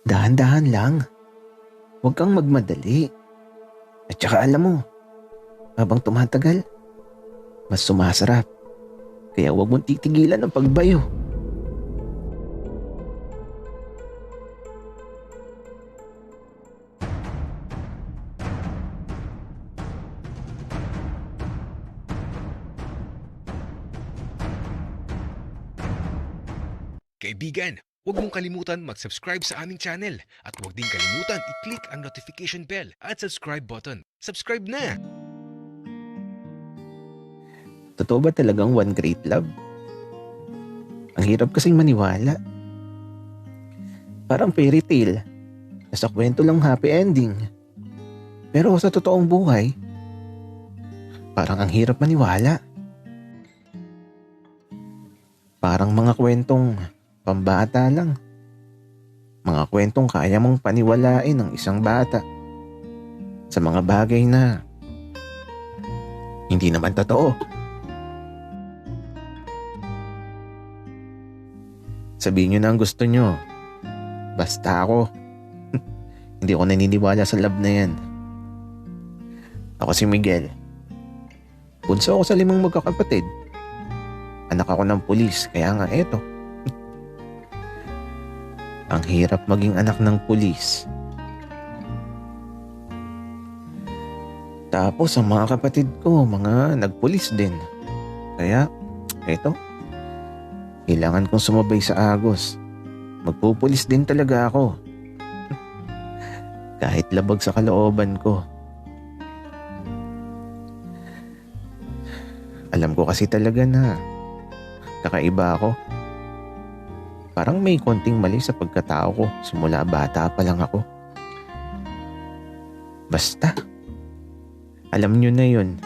Dahan-dahan lang. Huwag kang magmadali. At saka alam mo, habang tumatagal, mas sumasarap. Kaya huwag mong titigilan ang pagbayo. Kaibigan, huwag mong kalimutan mag-subscribe sa aming channel at huwag din kalimutan i-click ang notification bell at subscribe button. Subscribe na! Totoo ba talagang one great love? Ang hirap kasing maniwala. Parang fairy tale. Nasa kwento lang happy ending. Pero sa totoong buhay, parang ang hirap maniwala. Parang mga kwentong pambata lang. Mga kwentong kaya mong paniwalain ng isang bata sa mga bagay na hindi naman totoo. Sabihin nyo na ang gusto nyo. Basta ako. Hindi ako naniniwala sa love na yan. Ako si Miguel. Bunso ako sa 5 magkakapatid. Anak ako ng pulis, kaya nga eto. Ang hirap maging anak ng pulis. Tapos ang mga kapatid ko, mga nagpulis din. Kaya, eto. Kailangan kong sumabay sa agos. Magpupulis din talaga ako. Kahit labag sa kalooban ko. Alam ko kasi talaga na kakaiba ako. Parang may konting mali sa pagkatao ko simula bata pa lang ako. Basta, alam nyo na yun.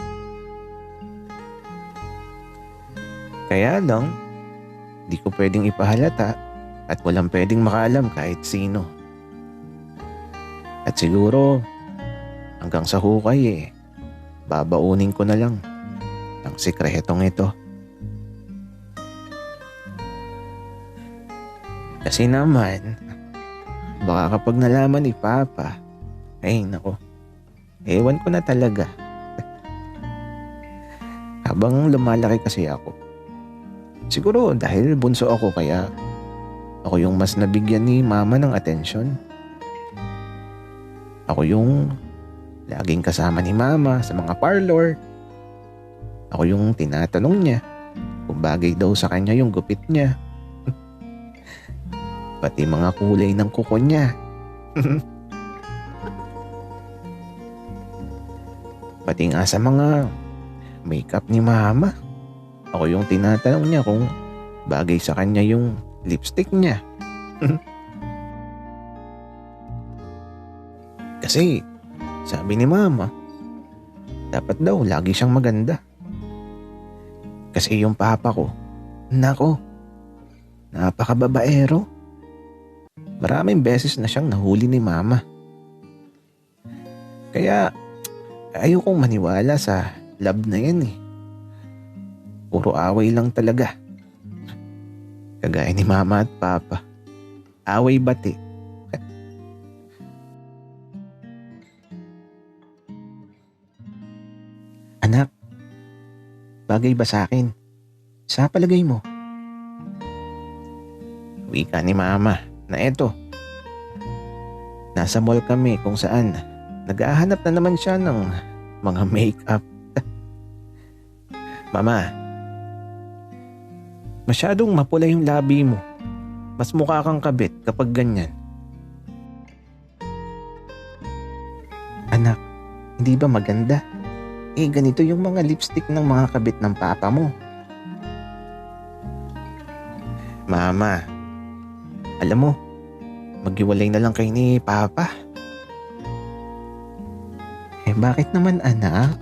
Kaya lang, di ko pwedeng ipahalata at walang pwedeng makaalam kahit sino. At siguro, hanggang sa hukay babaunin ko na lang ang sikretong ito. Kasi naman, baka kapag nalaman ni Papa, ay nako, ewan ko na talaga. Habang lumalaki kasi ako, siguro dahil bunso ako kaya ako yung mas nabigyan ni Mama ng atensyon. Ako yung laging kasama ni Mama sa mga parlor. Ako yung tinatanong niya kung bagay daw sa kanya yung gupit niya. Pati mga kulay ng kuko niya. Pati nga sa mga makeup ni Mama. Ako yung tinatanong niya kung bagay sa kanya yung lipstick niya. Kasi sabi ni Mama, dapat daw lagi siyang maganda. Kasi yung papa ko, nako, napakababaero. Maraming beses na siyang nahuli ni Mama. Kaya ayokong maniwala sa love na yan eh. Puro away lang talaga. Kagaya ni Mama at Papa. Away bati. Anak, bagay ba sa akin? Sa palagay mo? Wika ni Mama na eto. Nasa mall kami kung saan nag-ahanap na naman siya ng mga make-up. Mama, masyadong mapula yung labi mo. Mas mukha kang kabit kapag ganyan. Anak, hindi ba maganda? Ganito yung mga lipstick ng mga kabit ng papa mo. Mama, alam mo, maghiwalay na lang kayo ni Papa. Bakit naman anak?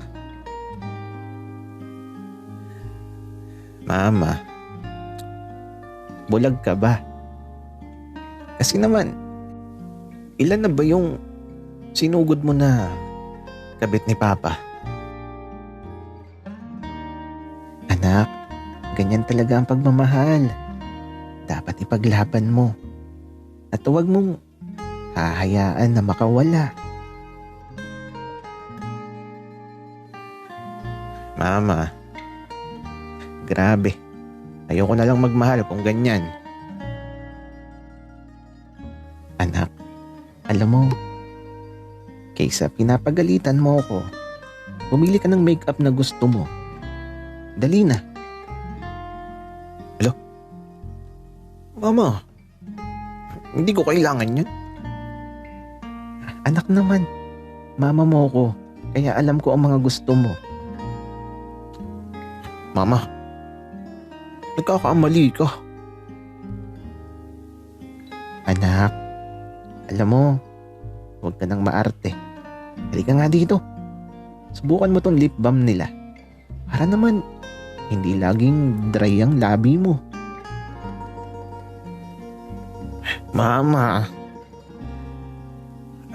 Mama, bulag ka ba? Kasi naman, ilan na ba yung sinugod mo na kabit ni Papa? Anak, ganyan talaga ang pagmamahal. Dapat ipaglaban mo. At huwag mong hahayaan na makawala. Mama, grabe. Ayoko na lang magmahal kung ganyan. Anak, alam mo, kaysa pinapagalitan mo ako, pumili ka ng makeup na gusto mo. Dali na. Alo? Mama, hindi ko kailangan yan. Anak naman, mama mo ko, kaya alam ko ang mga gusto mo. Mama, nagkakamali ka. Anak, alam mo, huwag ka nang maarte. Halika nga dito. Subukan mo tong lip balm nila. Para naman, hindi laging dry ang labi mo. Mama,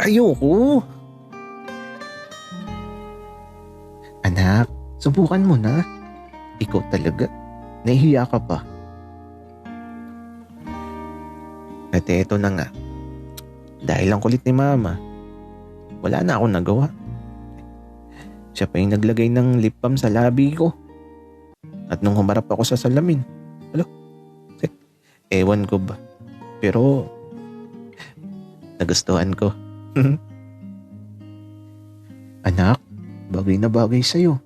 ayoko. Anak, subukan mo na. Ikaw talaga, nahihiya ka pa. At eto na nga, dahil ang kulit ni Mama, wala na akong nagawa. Siya pa yung naglagay ng lip balm sa labi ko. At nung humarap ako sa salamin, ewan ko ba, pero nagustuhan ko. Anak, bagay na bagay sa'yo.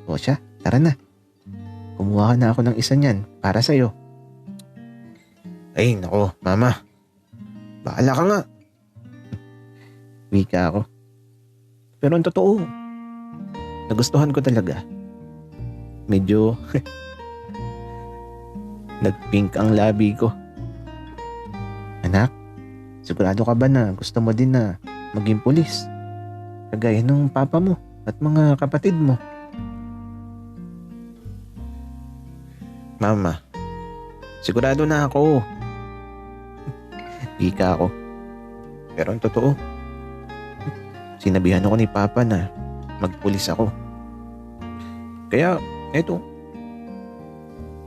O siya, tara na. Kumuha na ako ng isa niyan para sa'yo. Ay, nako, Mama. Bahala ka nga. Wika ako. Pero ang totoo, nagustuhan ko talaga. Medyo nagpink ang labi ko. Anak, sigurado ka ba na gusto mo din na maging pulis? Kagaya ng papa mo at mga kapatid mo. Mama, sigurado na ako. Wika ako. Pero ang totoo, sinabihan ako ni Papa na magpulis ako. Kaya, eto,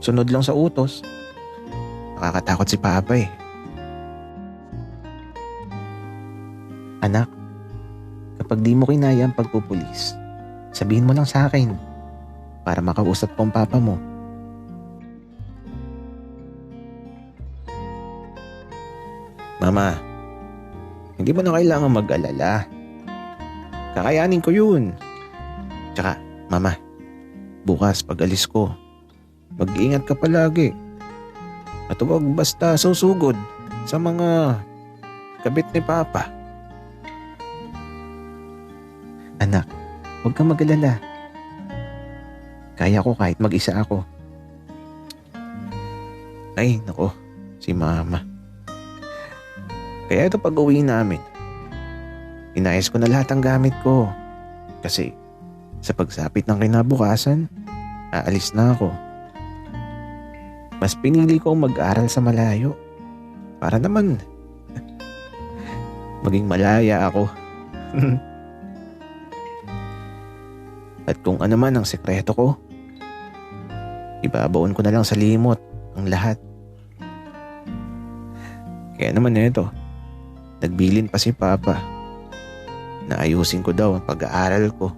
sunod lang sa utos. Nakakatakot si Papa eh. Anak, kapag di mo kinaya ang pagpupulis, sabihin mo lang sa akin para makausap ko ang Papa mo. Mama, hindi mo na kailangan mag-alala. Kakayanin ko yun. Tsaka, Mama, bukas pag alis ko, mag-iingat ka palagi. At huwag basta susugod sa mga kabit ni Papa. Anak, huwag kang mag-alala. Kaya ko kahit mag-isa ako. Ay, nako, si Mama. Kaya ito pag-uwi namin, inayos ko na lahat ng gamit ko. Kasi sa pagsapit ng kinabukasan, aalis na ako. Mas pinili ko mag-aral sa malayo para naman maging malaya ako. At kung ano man ang sekreto ko, ibabaon ko na lang sa limot ang lahat. Kaya naman ito, nagbilin pa si Papa na ayusin ko daw ang pag-aaral ko.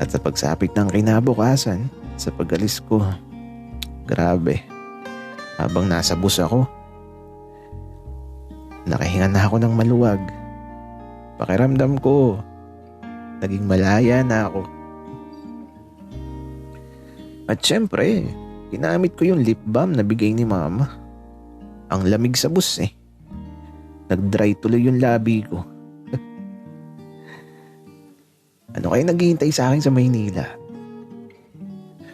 At sa pagsapit ng kinabukasan, sa pag-alis ko, grabe, habang nasa bus ako, nakahinga na ako ng maluwag. Pakiramdam ko, naging malaya na ako. At syempre, ginamit ko yung lip balm na bigay ni Mama. Ang lamig sa bus eh. Nag-dry tuloy yung labi ko. Ano kaya naghihintay sa akin sa Maynila?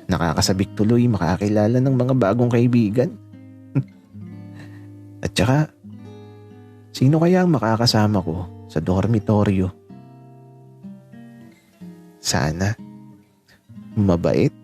Nakakasabik tuloy makakilala ng mga bagong kaibigan. At saka, sino kaya ang makakasama ko sa dormitoryo? Sana, mabait.